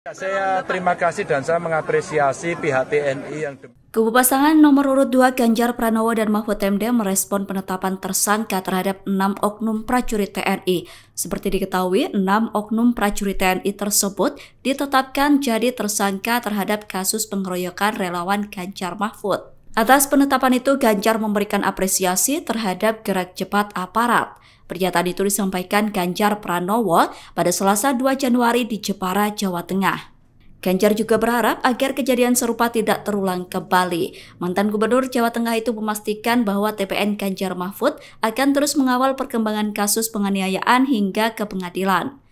Saya terima kasih dan saya mengapresiasi pihak TNI yang... Kubu pasangan nomor urut 2 Ganjar Pranowo dan Mahfud MD merespon penetapan tersangka terhadap 6 oknum prajurit TNI. Seperti diketahui, 6 oknum prajurit TNI tersebut ditetapkan jadi tersangka terhadap kasus pengeroyokan relawan Ganjar Mahfud. Atas penetapan itu, Ganjar memberikan apresiasi terhadap gerak cepat aparat. Pernyataan itu disampaikan Ganjar Pranowo pada Selasa 2 Januari di Jepara, Jawa Tengah. Ganjar juga berharap agar kejadian serupa tidak terulang kembali. Mantan Gubernur Jawa Tengah itu memastikan bahwa TPN Ganjar Mahfud akan terus mengawal perkembangan kasus penganiayaan hingga ke pengadilan.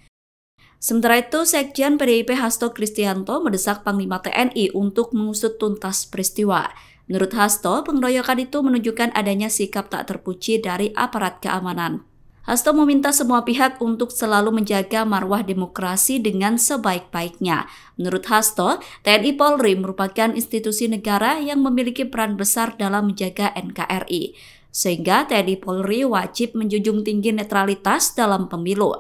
Sementara itu, Sekjen PDIP Hasto Kristianto mendesak Panglima TNI untuk mengusut tuntas peristiwa. Menurut Hasto, pengeroyokan itu menunjukkan adanya sikap tak terpuji dari aparat keamanan. Hasto meminta semua pihak untuk selalu menjaga marwah demokrasi dengan sebaik-baiknya. Menurut Hasto, TNI Polri merupakan institusi negara yang memiliki peran besar dalam menjaga NKRI. Sehingga TNI Polri wajib menjunjung tinggi netralitas dalam pemilu.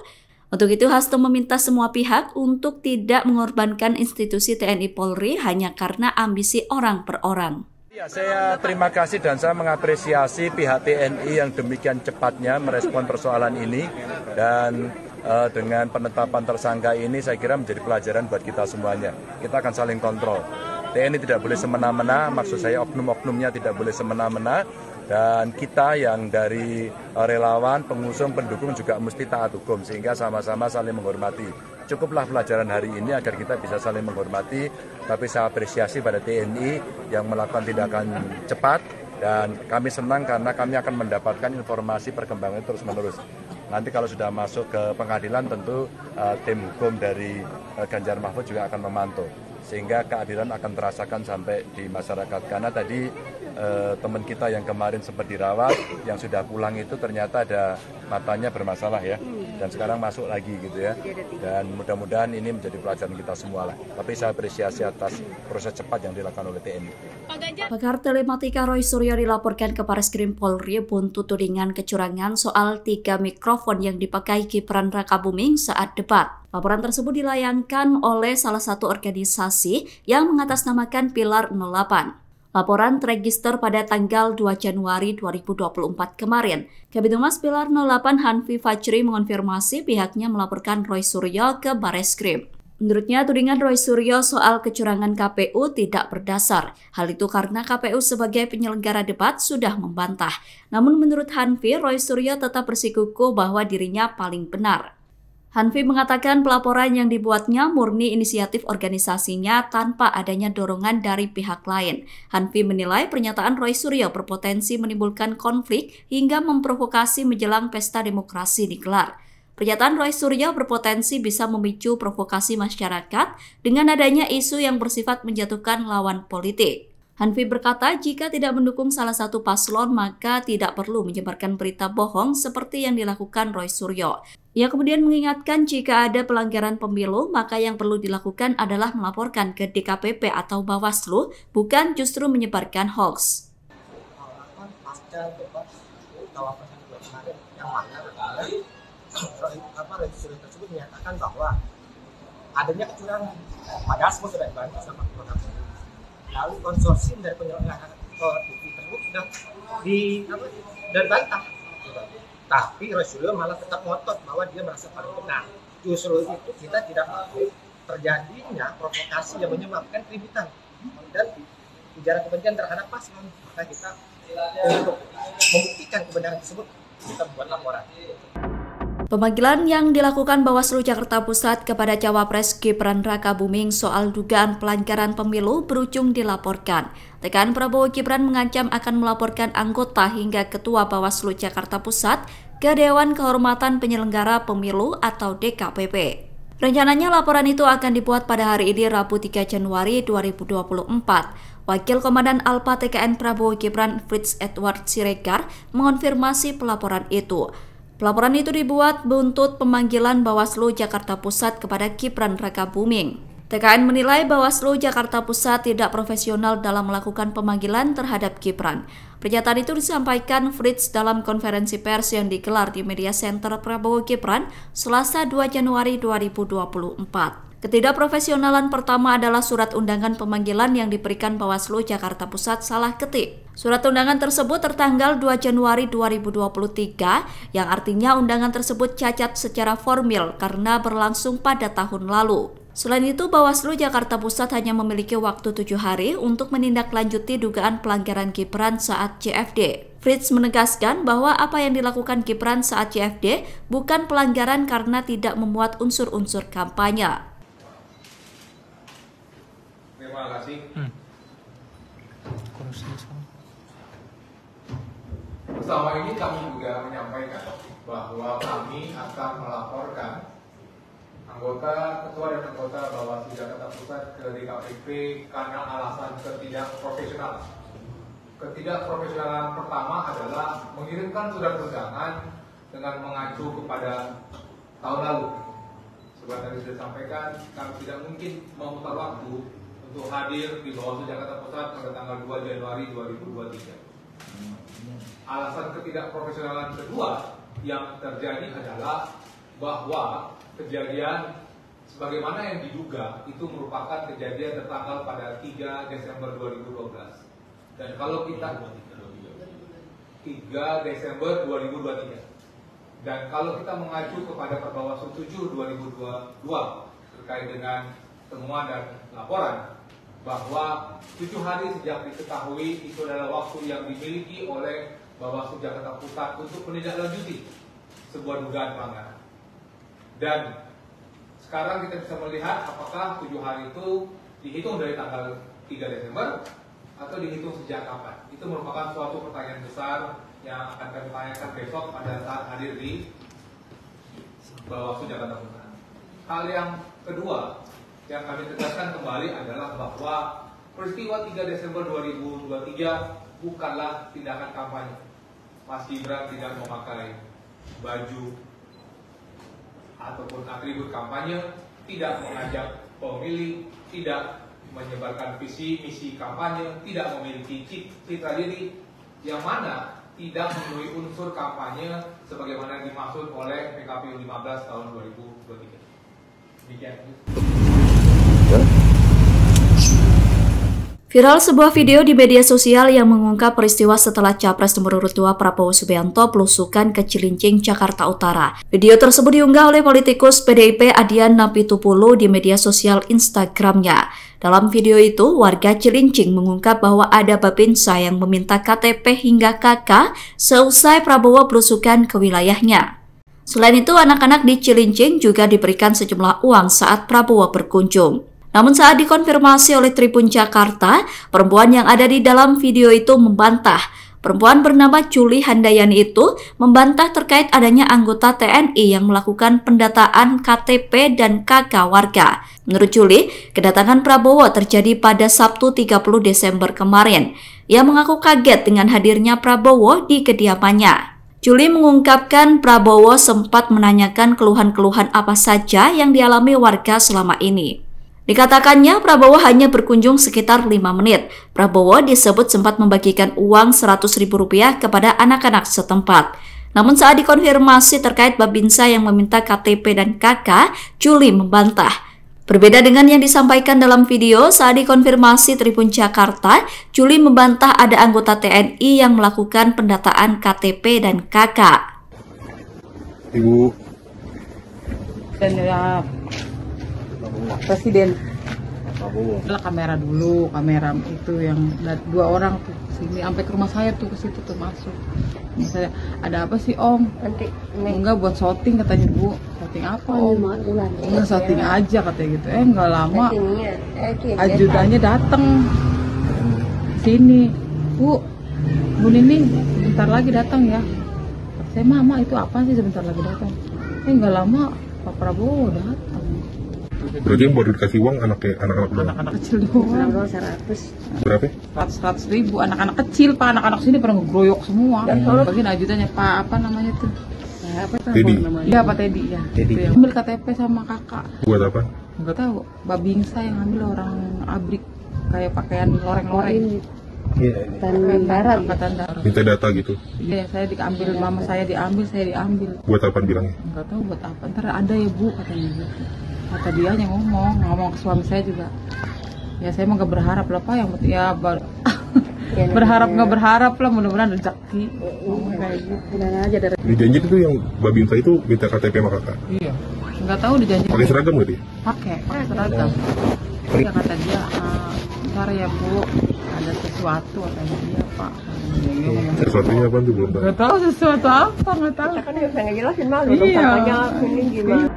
Untuk itu, Hasto meminta semua pihak untuk tidak mengorbankan institusi TNI Polri hanya karena ambisi orang per orang. Ya, saya terima kasih dan saya mengapresiasi pihak TNI yang demikian cepatnya merespon persoalan ini dan dengan penetapan tersangka ini saya kira menjadi pelajaran buat kita semuanya. Kita akan saling kontrol. TNI tidak boleh semena-mena, maksud saya oknum-oknumnya tidak boleh semena-mena, dan kita yang dari relawan, pengusung, pendukung juga mesti taat hukum sehingga sama-sama saling menghormati. Cukuplah pelajaran hari ini agar kita bisa saling menghormati, tapi saya apresiasi pada TNI yang melakukan tindakan cepat dan kami senang karena kami akan mendapatkan informasi perkembangan terus-menerus. Nanti kalau sudah masuk ke pengadilan tentu tim hukum dari Ganjar Mahfud juga akan memantau sehingga keadilan akan terasakan sampai di masyarakat. Karena tadi teman kita yang kemarin sempat dirawat, yang sudah pulang itu ternyata ada matanya bermasalah ya, dan sekarang masuk lagi gitu ya. Dan mudah-mudahan ini menjadi pelajaran kita semua lah. Tapi saya apresiasi atas proses cepat yang dilakukan oleh TNI. Pakar telematika Roy Suryo dilaporkan ke Bareskrim Polri buntut tudingan kecurangan soal 3 mikrofon yang dipakai Gibran Rakabuming saat debat. Laporan tersebut dilayangkan oleh salah satu organisasi yang mengatasnamakan Pilar 08. Laporan terregister pada tanggal 2 Januari 2024 kemarin. Kabid Humas Pilar 08 Hanfi Fajri mengonfirmasi pihaknya melaporkan Roy Suryo ke Bareskrim. Menurutnya, tudingan Roy Suryo soal kecurangan KPU tidak berdasar. Hal itu karena KPU sebagai penyelenggara debat sudah membantah. Namun menurut Hanfi, Roy Suryo tetap bersikukuh bahwa dirinya paling benar. Hanfi mengatakan pelaporan yang dibuatnya murni inisiatif organisasinya tanpa adanya dorongan dari pihak lain. Hanfi menilai pernyataan Roy Suryo berpotensi menimbulkan konflik hingga memprovokasi menjelang pesta demokrasi digelar. Pernyataan Roy Suryo berpotensi bisa memicu provokasi masyarakat dengan adanya isu yang bersifat menjatuhkan lawan politik. Hanfi berkata jika tidak mendukung salah satu paslon maka tidak perlu menyebarkan berita bohong seperti yang dilakukan Roy Suryo. Ia kemudian mengingatkan jika ada pelanggaran pemilu maka yang perlu dilakukan adalah melaporkan ke DKPP atau Bawaslu, bukan justru menyebarkan hoax. Roy Suryo tersebut menyatakan bahwa adanya kecurangan, padahal semua sudah dibantu sama Kapolri. Lalu konsorsium dari penyelenggara TV tersebut sudah dibantah. Tapi Roy Suryo malah tetap ngotot bahwa dia merasa paling benar. Justru itu kita tidak mau terjadinya provokasi yang menyebabkan keributan dan ujaran kebencian terhadap paslon. Maka kita untuk membuktikan kebenaran tersebut kita buat laporan. Pemanggilan yang dilakukan Bawaslu Jakarta Pusat kepada Cawapres Gibran Rakabuming soal dugaan pelanggaran pemilu berujung dilaporkan. TKN Prabowo Gibran mengancam akan melaporkan anggota hingga Ketua Bawaslu Jakarta Pusat ke Dewan Kehormatan Penyelenggara Pemilu atau DKPP. Rencananya laporan itu akan dibuat pada hari ini Rabu 3 Januari 2024. Wakil Komandan Alpa TKN Prabowo Gibran Fritz Edward Siregar mengonfirmasi pelaporan itu. Pelaporan itu dibuat buntut pemanggilan Bawaslu Jakarta Pusat kepada Gibran Rakabuming. TKN menilai Bawaslu Jakarta Pusat tidak profesional dalam melakukan pemanggilan terhadap Gibran. Pernyataan itu disampaikan Fritz dalam konferensi pers yang digelar di Media Center Prabowo Gibran Selasa 2 Januari 2024. Ketidakprofesionalan pertama adalah surat undangan pemanggilan yang diberikan Bawaslu Jakarta Pusat salah ketik. Surat undangan tersebut tertanggal 2 Januari 2023, yang artinya undangan tersebut cacat secara formil karena berlangsung pada tahun lalu. Selain itu, Bawaslu Jakarta Pusat hanya memiliki waktu 7 hari untuk menindaklanjuti dugaan pelanggaran Gibran saat CFD. Fritz menegaskan bahwa apa yang dilakukan Gibran saat CFD bukan pelanggaran karena tidak memuat unsur-unsur kampanye. Terima kasih. Bersama ini kami juga menyampaikan bahwa kami akan melaporkan anggota, ketua dan anggota Bawaslu Jakarta Pusat ke DKPP karena alasan ketidakprofesionalan. Ketidakprofesionalan pertama adalah mengirimkan surat undangan dengan mengacu kepada tahun lalu. Seperti tadi sudah disampaikan, kami tidak mungkin memutar waktu untuk hadir di Bawaslu Jakarta Pusat pada tanggal 2 Januari 2023. Alasan ketidakprofesionalan kedua yang terjadi adalah bahwa kejadian sebagaimana yang diduga itu merupakan kejadian tertanggal pada 3 Desember 2012. Dan kalau kita 3 Desember 2023. Dan kalau kita mengacu kepada Perbawaslu 7 2022 terkait dengan temuan dan laporan bahwa 7 hari sejak diketahui itu adalah waktu yang dimiliki oleh Bawaslu Jakarta Pusat untuk menindaklanjuti sebuah dugaan pelanggaran. Dan sekarang kita bisa melihat apakah 7 hari itu dihitung dari tanggal 3 Desember atau dihitung sejak kapan. Itu merupakan suatu pertanyaan besar yang akan kami tanyakan besok pada saat hadir di Bawaslu Jakarta Pusat. Hal yang kedua yang kami tegaskan kembali adalah bahwa peristiwa 3 Desember 2023 bukanlah tindakan kampanye. Mas Gibran tidak memakai baju ataupun atribut kampanye, tidak mengajak pemilih, tidak menyebarkan visi misi kampanye, tidak memiliki citra diri yang mana tidak memenuhi unsur kampanye sebagaimana dimaksud oleh PKPU 15 tahun 2023. Demikian. Viral sebuah video di media sosial yang mengungkap peristiwa setelah Capres nomor urut 2 Prabowo Subianto belusukan ke Cilincing, Jakarta Utara. Video tersebut diunggah oleh politikus PDIP Adian Napitupulu di media sosial Instagramnya. Dalam video itu, warga Cilincing mengungkap bahwa ada babinsa yang meminta KTP hingga KK seusai Prabowo belusukan ke wilayahnya. Selain itu, anak-anak di Cilincing juga diberikan sejumlah uang saat Prabowo berkunjung. Namun saat dikonfirmasi oleh Tribun Jakarta, perempuan yang ada di dalam video itu membantah. Perempuan bernama Juli Handayani itu membantah terkait adanya anggota TNI yang melakukan pendataan KTP dan KK warga. Menurut Juli, kedatangan Prabowo terjadi pada Sabtu 30 Desember kemarin. Ia mengaku kaget dengan hadirnya Prabowo di kediamannya. Juli mengungkapkan Prabowo sempat menanyakan keluhan-keluhan apa saja yang dialami warga selama ini. Dikatakannya Prabowo hanya berkunjung sekitar 5 menit. Prabowo disebut sempat membagikan uang Rp100.000 kepada anak-anak setempat. Namun saat dikonfirmasi terkait babinsa yang meminta KTP dan KK, Juli membantah. Berbeda dengan yang disampaikan dalam video, saat dikonfirmasi Tribun Jakarta, Juli membantah ada anggota TNI yang melakukan pendataan KTP dan KK. Ibu. Dan ya, Presiden adalah kamera dulu, kamera itu yang 2 orang tuh sini sampai ke rumah saya tuh, ke situ tuh masuk. Misalnya ada apa sih Om? Nanti enggak buat shooting katanya Bu. Shooting apa Om? Enggak shooting aja katanya gitu. Enggak lama ajudannya datang sini. Bu Nining sebentar lagi datang ya. Saya Mama itu apa sih sebentar lagi datang? Enggak lama Pak Prabowo datang. Berarti yang baru dikasih uang anak-anak kecil doang. 100. Berapa? 100.000 anak-anak kecil Pak, anak-anak sini pernah ngegroyok semua. Bagian ajudannya Pak apa namanya tuh? Teddy. Iya Pak Teddy ya. Itu yang ambil KTP sama kakak. Buat apa? Enggak tahu. Babingsa yang ambil orang abrik kayak pakaian loreng-loreng. Iya. Darat. Minta data gitu. Iya, saya diambil, mama saya diambil, saya diambil. Buat apa bilangnya? Enggak tahu buat apa. Ntar ada ya Bu katanya gitu. Kata dia yang ngomong ke suami saya juga. Ya saya mah gak berharap lah Pak, yang penting ya berharap nggak berharap lah, mudah-mudahan rezeki. Kayak gitu. Dijanji itu yang Babinsa itu minta KTP sama kakak. Iya. Nggak tahu dijanji. Pakai seragam nggak dia? Pakai seragam. Dia kata dia, ntar ya Bu, ada sesuatu katanya dia Pak. Sesuatunya apa tuh belum tahu. Nggak tahu sesuatu apa, nggak tahu. Kan dia nggak jelasin malu, Iya. katanya ini gimana.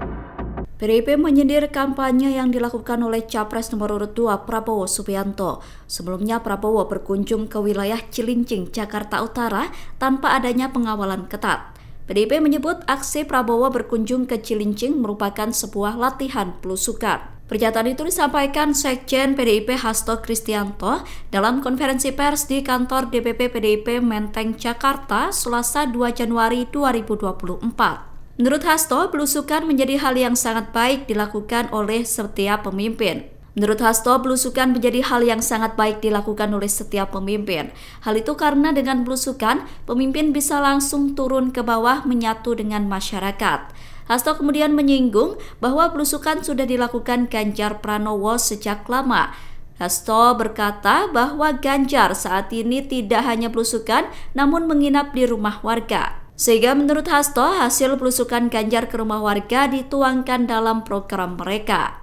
PDIP menyindir kampanye yang dilakukan oleh Capres nomor urut 2 Prabowo Subianto. Sebelumnya Prabowo berkunjung ke wilayah Cilincing, Jakarta Utara tanpa adanya pengawalan ketat. PDIP menyebut aksi Prabowo berkunjung ke Cilincing merupakan sebuah latihan belusukan. Pernyataan itu disampaikan Sekjen PDIP Hasto Kristianto dalam konferensi pers di kantor DPP PDIP Menteng, Jakarta, Selasa 2 Januari 2024. Menurut Hasto, belusukan menjadi hal yang sangat baik dilakukan oleh setiap pemimpin. Menurut Hasto, belusukan menjadi hal yang sangat baik dilakukan oleh setiap pemimpin. Hal itu karena dengan belusukan, pemimpin bisa langsung turun ke bawah menyatu dengan masyarakat. Hasto kemudian menyinggung bahwa belusukan sudah dilakukan Ganjar Pranowo sejak lama. Hasto berkata bahwa Ganjar saat ini tidak hanya belusukan, namun menginap di rumah warga. Sehingga menurut Hasto, hasil belusukan Ganjar ke rumah warga dituangkan dalam program mereka.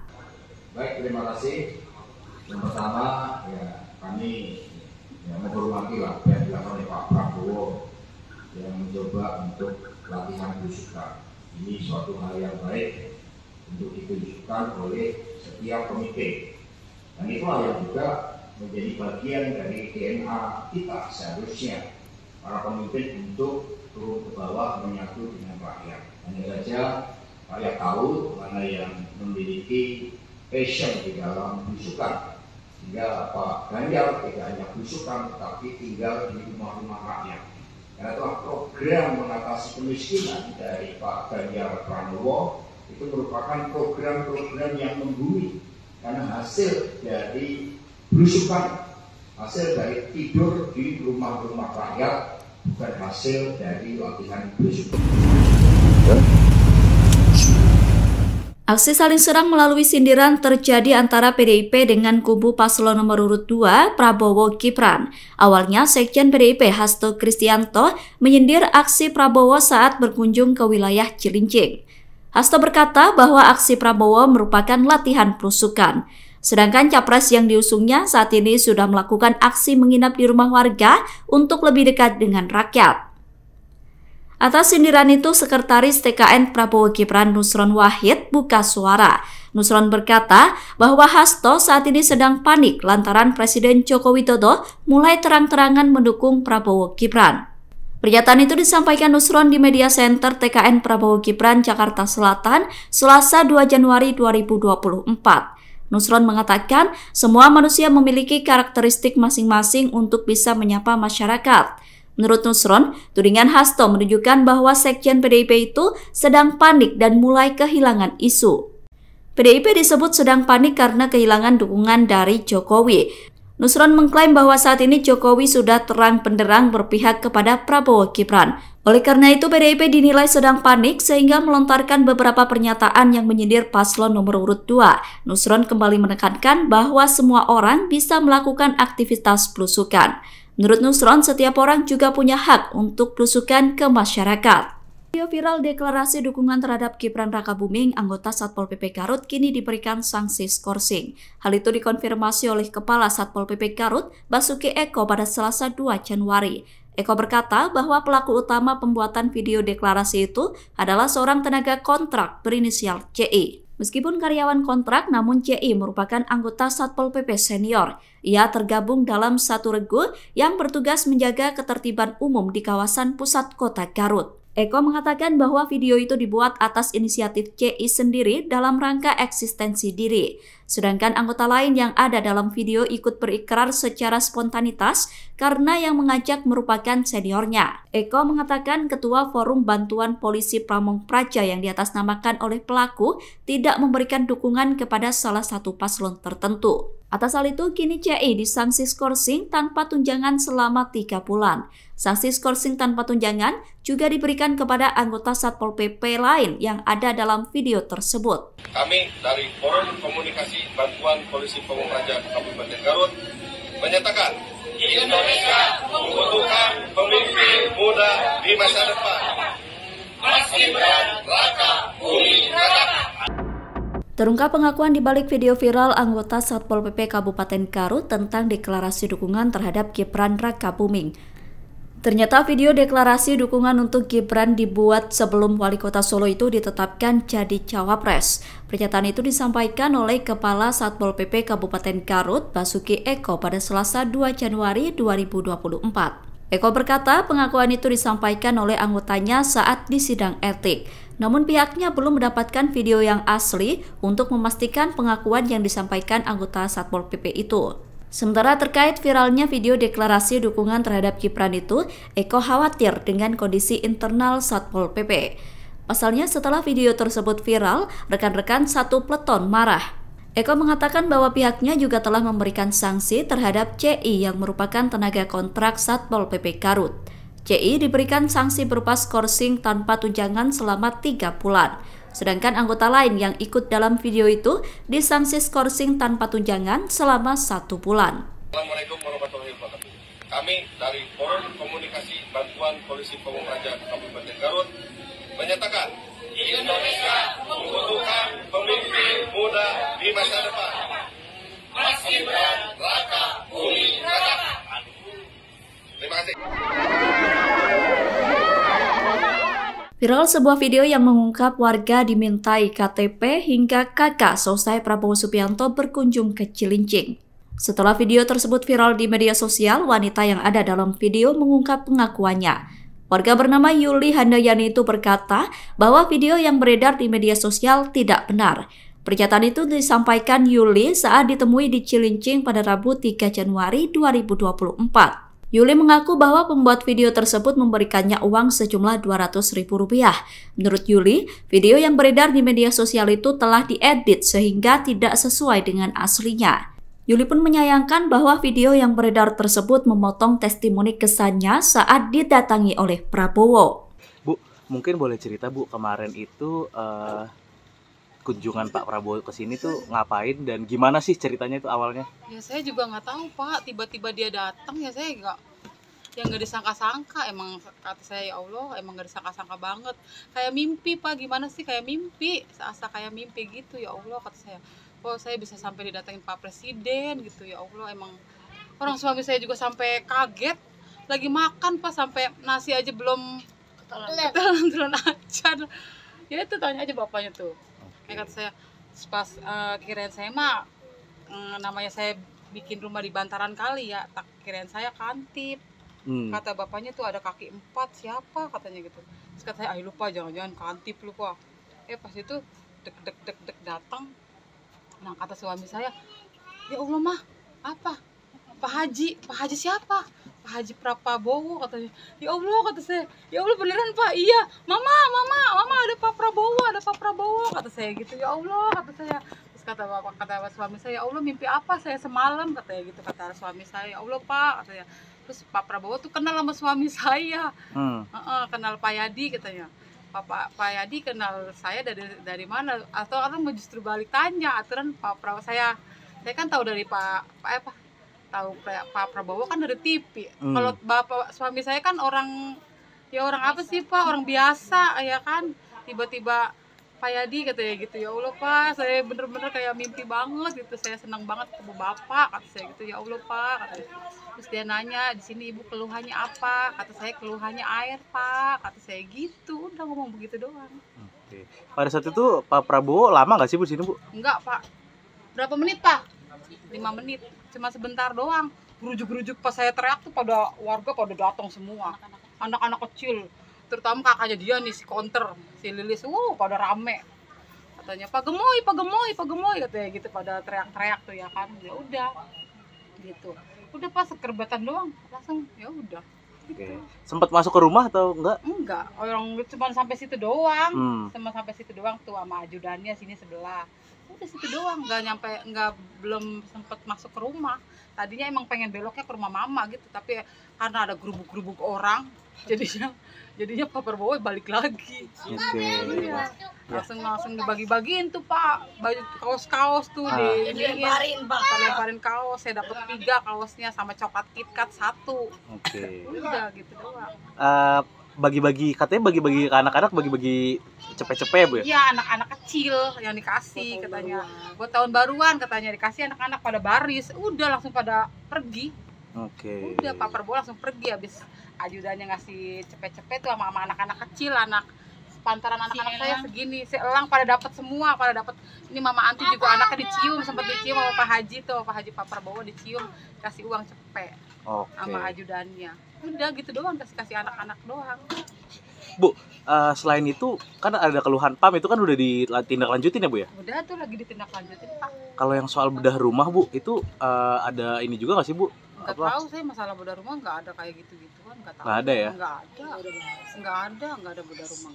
Baik, terima kasih. Yang pertama, ya kami menghormati apa yang dilakukan oleh Pak Prabowo yang mencoba untuk latihan belusukan. Ini suatu hal yang baik untuk ditunjukkan oleh setiap pemimpin. Dan itulah yang juga menjadi bagian dari DNA kita seharusnya para pemimpin untuk turun ke bawah menyatu dengan rakyat. Hanya saja rakyat tahu mana yang memiliki passion di dalam belusukan, sehingga Pak Ganjar tidak hanya belusukan tetapi tinggal di rumah-rumah rakyat. Karena itulah program mengatasi kemiskinan dari Pak Ganjar Pranowo itu merupakan program-program yang membumi, karena hasil dari belusukan, hasil dari tidur di rumah-rumah rakyat, bukan hasil dari latihan belusukan. Aksi saling serang melalui sindiran terjadi antara PDIP dengan kubu paslon nomor urut 2 Prabowo Gibran. Awalnya Sekjen PDIP Hasto Kristianto menyindir aksi Prabowo saat berkunjung ke wilayah Cilincing. Hasto berkata bahwa aksi Prabowo merupakan latihan belusukan. Sedangkan capres yang diusungnya saat ini sudah melakukan aksi menginap di rumah warga untuk lebih dekat dengan rakyat. Atas sindiran itu, Sekretaris TKN Prabowo Gibran Nusron Wahid buka suara. Nusron berkata bahwa Hasto saat ini sedang panik lantaran Presiden Joko Widodo mulai terang-terangan mendukung Prabowo Gibran. Pernyataan itu disampaikan Nusron di Media Center TKN Prabowo Gibran, Jakarta Selatan, Selasa 2 Januari 2024. Nusron mengatakan semua manusia memiliki karakteristik masing-masing untuk bisa menyapa masyarakat. Menurut Nusron, tudingan Hasto menunjukkan bahwa Sekjen PDIP itu sedang panik dan mulai kehilangan isu. PDIP disebut sedang panik karena kehilangan dukungan dari Jokowi. Nusron mengklaim bahwa saat ini Jokowi sudah terang benderang berpihak kepada Prabowo Gibran. Oleh karena itu PDIP dinilai sedang panik sehingga melontarkan beberapa pernyataan yang menyindir paslon nomor urut 2. Nusron kembali menekankan bahwa semua orang bisa melakukan aktivitas belusukan. Menurut Nusron, setiap orang juga punya hak untuk belusukan ke masyarakat. Video viral deklarasi dukungan terhadap Gibran Rakabuming, anggota Satpol PP Garut, kini diberikan sanksi skorsing. Hal itu dikonfirmasi oleh Kepala Satpol PP Garut, Basuki Eko pada Selasa 2 Januari. Eko berkata bahwa pelaku utama pembuatan video deklarasi itu adalah seorang tenaga kontrak berinisial CI. Meskipun karyawan kontrak, namun CI merupakan anggota Satpol PP senior. Ia tergabung dalam satu regu yang bertugas menjaga ketertiban umum di kawasan pusat kota Garut. Eko mengatakan bahwa video itu dibuat atas inisiatif CI sendiri dalam rangka eksistensi diri. Sedangkan anggota lain yang ada dalam video ikut berikrar secara spontanitas karena yang mengajak merupakan seniornya. Eko mengatakan Ketua Forum Bantuan Polisi Pamong Praja yang diatasnamakan oleh pelaku tidak memberikan dukungan kepada salah satu paslon tertentu. Atas hal itu, kini CI disanksi skorsing tanpa tunjangan selama 3 bulan. Sanksi skorsing tanpa tunjangan juga diberikan kepada anggota Satpol PP lain yang ada dalam video tersebut. Kami dari Forum Komunikasi Bantuan Polisi Pamong Praja Kabupaten Garut menyatakan Indonesia membutuhkan pemimpin muda di masa depan. Mas Gibran, Raka Buming Raka. Terungkap pengakuan di balik video viral anggota Satpol PP Kabupaten Garut tentang deklarasi dukungan terhadap Gibran Raka Buming. Ternyata video deklarasi dukungan untuk Gibran dibuat sebelum Wali Kota Solo itu ditetapkan jadi cawapres. Pernyataan itu disampaikan oleh Kepala Satpol PP Kabupaten Garut, Basuki Eko pada Selasa 2 Januari 2024. Eko berkata pengakuan itu disampaikan oleh anggotanya saat di sidang etik. Namun pihaknya belum mendapatkan video yang asli untuk memastikan pengakuan yang disampaikan anggota Satpol PP itu. Sementara terkait viralnya video deklarasi dukungan terhadap Gibran itu, Eko khawatir dengan kondisi internal Satpol PP. Pasalnya setelah video tersebut viral, rekan-rekan satu peleton marah. Eko mengatakan bahwa pihaknya juga telah memberikan sanksi terhadap CI yang merupakan tenaga kontrak Satpol PP Garut. CI diberikan sanksi berupa skorsing tanpa tunjangan selama 3 bulan. Sedangkan anggota lain yang ikut dalam video itu disanksi skorsing tanpa tunjangan selama 1 bulan. Assalamualaikum warahmatullahi wabarakatuh. Kami dari Forum Komunikasi Bantuan Polisi Pamong Praja Kabupaten Garut menyatakan Indonesia membutuhkan pemimpin muda di masa depan. Mas Gibran, Raka Buming Raka. Terima kasih. Viral sebuah video yang mengungkap warga dimintai KTP hingga kakak selesai Prabowo Subianto berkunjung ke Cilincing. Setelah video tersebut viral di media sosial, wanita yang ada dalam video mengungkap pengakuannya. Warga bernama Yuli Handayani itu berkata bahwa video yang beredar di media sosial tidak benar. Pernyataan itu disampaikan Yuli saat ditemui di Cilincing pada Rabu 3 Januari 2024. Yuli mengaku bahwa pembuat video tersebut memberikannya uang sejumlah Rp200.000. Menurut Yuli, video yang beredar di media sosial itu telah diedit sehingga tidak sesuai dengan aslinya. Yuli pun menyayangkan bahwa video yang beredar tersebut memotong testimoni kesannya saat didatangi oleh Prabowo. Bu, mungkin boleh cerita Bu, kemarin itu kunjungan Pak Prabowo ke sini tuh ngapain dan gimana sih ceritanya itu awalnya? Ya saya juga nggak tahu Pak, tiba-tiba dia datang ya saya nggak disangka-sangka. Emang kata saya ya Allah, emang nggak disangka-sangka banget. Kayak mimpi Pak, gimana sih kayak mimpi, seasa kayak mimpi gitu ya Allah kata saya. Oh saya bisa sampai didatengin Pak Presiden gitu ya Allah, emang orang suami saya juga sampai kaget. Lagi makan Pak, sampai nasi aja belum ketelan aja. Ya itu tanya aja bapaknya tuh. Kata saya pas kirain saya mah namanya saya bikin rumah di bantaran kali ya, tak kirain saya kantip. Kata bapaknya tuh ada kaki 4 siapa katanya gitu. Terus kata saya lupa, jangan-jangan kantip lupa. Pas itu dek datang. Nah kata suami saya, ya Allah mah apa? Pak Haji siapa? Pak Haji Prabowo katanya. Ya Allah kata saya, ya Allah beneran Pak, iya. Mama ada Pak Prabowo kata saya gitu. Ya Allah kata saya. Terus kata suami saya, ya Allah mimpi apa saya semalam katanya gitu, kata suami saya. Ya Allah Pak katanya. Terus Pak Prabowo tuh kenal sama suami saya. Kenal Pak Yadi katanya. Pak Yadi kenal saya dari mana? Atau orang mau justru balik tanya aturan Pak Prabowo saya kan tahu dari tahu Pak Prabowo kan dari TV. Kalau bapak suami saya kan orang apa sih Pak, orang biasa ya kan. Tiba-tiba Pak Yadi katanya gitu. Ya Allah Pak, saya bener-bener kayak mimpi banget gitu. Saya senang banget ketemu Bapak kata saya gitu. Ya Allah Pak katanya. Terus dia nanya, di sini Ibu keluhannya apa? Kata saya keluhannya air Pak, kata saya gitu. Udah ngomong begitu doang. Oke. Pada saat itu Pak Prabowo lama nggak sih Bu sini Bu? Enggak Pak. Berapa menit Pak? 5 menit. Cuma sebentar doang. Gerujuk-gerujuk pas saya teriak tuh warga pada datang semua. Anak-anak kecil. Terutama kakaknya dia nih si Konter, si Lilis, pada rame. katanya Pak Gemoy katanya gitu, pada teriak-teriak tuh ya kan. Ya udah gitu, udah pas sekerbatan doang langsung ya udah gitu. Sempat masuk ke rumah atau enggak? Enggak, orang cuma sampai situ doang. Cuma sampai situ doang tuh sama ajudannya sini sebelah. Udah situ doang, belum sempet masuk ke rumah. Tadinya emang pengen beloknya ke rumah mama gitu, tapi karena ada gerubuk-gerubuk orang, jadinya Pak Prabowo balik lagi. Iya. Langsung dibagi-bagiin tuh Pak, baju kaos-kaos tuh dilemparin kaos. Saya dapat 3 kaosnya sama coklat KitKat 1. Udah gitu doang. Katanya bagi-bagi ke anak-anak, bagi-bagi cepet-cepet Bu ya? Iya, anak-anak kecil yang dikasih katanya. Buat tahun baruan katanya dikasih, anak-anak pada baris, udah langsung pada pergi. Udah Pak Prabowo langsung pergi, habis ajudannya ngasih cepet-cepet tuh sama anak-anak kecil, pantaran anak-anak saya segini, seelang pada dapat semua, ini Mama Anti juga anaknya dicium, sempat dicium sama Pak Haji tuh, Pak Prabowo dicium, kasih uang cepet sama ajudannya. Udah gitu doang, kasih anak-anak doang. Bu, selain itu kan ada keluhan PAM, itu kan udah ditindaklanjutin ya Bu ya? Udah tuh lagi ditindaklanjutin Pak. Kalau yang soal bedah rumah Bu, itu ada ini juga nggak sih Bu? Nggak tahu saya, masalah bedah rumah nggak ada kayak gitu-gituan, nggak tahu. Nggak ada ya? Nggak ada bedah rumah.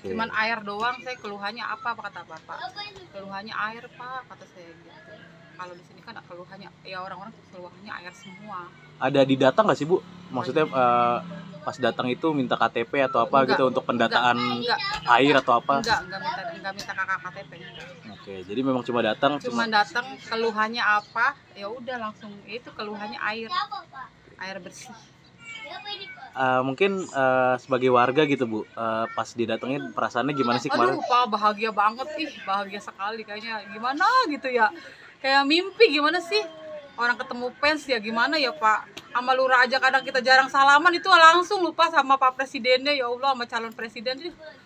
Cuman air doang, saya keluhannya apa kata Bapak? Keluhannya air Pak, kata saya gitu. Kalau di sini kan keluhannya, ya orang-orang tuh keluhannya air semua. Ada di data nggak sih Bu? Maksudnya pas datang itu minta KTP atau apa gitu untuk pendataan air atau apa? Enggak minta kakak KTP. Jadi memang cuma datang. Keluhannya apa? Ya udah langsung itu keluhannya air bersih. Mungkin sebagai warga gitu Bu, pas didatengin perasaannya gimana sih kemarin? Aduh Pak, bahagia banget, bahagia sekali kayaknya. Gimana gitu ya, kayak mimpi gimana sih, orang ketemu fans ya gimana ya Pak. Sama lurah aja kadang kita jarang salaman, itu langsung lupa sama Pak Presidennya, ya Allah, sama calon presiden.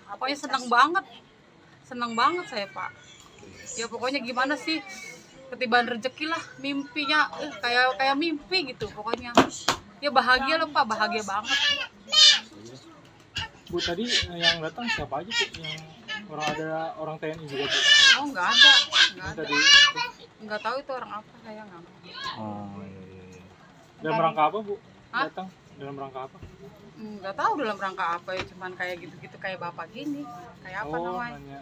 Pokoknya senang banget saya Pak. Ya pokoknya gimana sih, ketibaan rezeki lah, mimpinya kayak mimpi gitu pokoknya. Ya bahagia loh Pak, bahagia banget. Bu, tadi yang datang siapa aja Bu? Yang orang TNI juga Bu? Oh nggak ada. Nggak tahu itu orang apa, saya nggak tahu. Iya. Dalam rangka apa Bu? Datang dalam rangka apa? Nggak tahu dalam rangka apa ya, cuman kayak gitu-gitu, kayak Bapak gini, kayak apa namanya?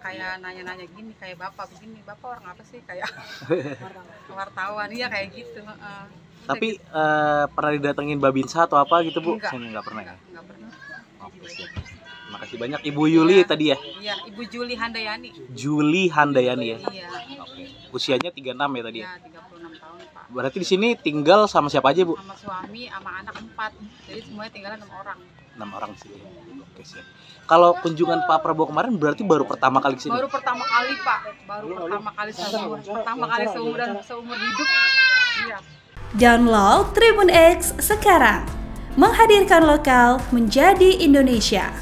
Kayak nanya-nanya gini, kayak Bapak begini. Bapak orang apa sih? Kayak wartawan, iya kayak gitu. Tapi pernah didatengin Babinsa atau apa gitu Bu? Enggak. Saya nggak pernah ya? Nggak pernah. Terima kasih banyak Ibu Yuli tadi ya? Iya, Ibu Juli Handayani. Juli Handayani ya? Iya. Usianya 36 ya tadi ya? Iya, 36 tahun Pak. Berarti di sini tinggal sama siapa aja Bu? Sama suami, sama anak 4. Jadi semuanya tinggalan 6 orang. 6 orang sih. Oke siap. Kalau kunjungan Pak Prabowo kemarin berarti baru pertama kali kesini? Baru pertama kali Pak. Pertama kali seumur hidup. Iya. Download Tribun X sekarang, menghadirkan lokal menjadi Indonesia.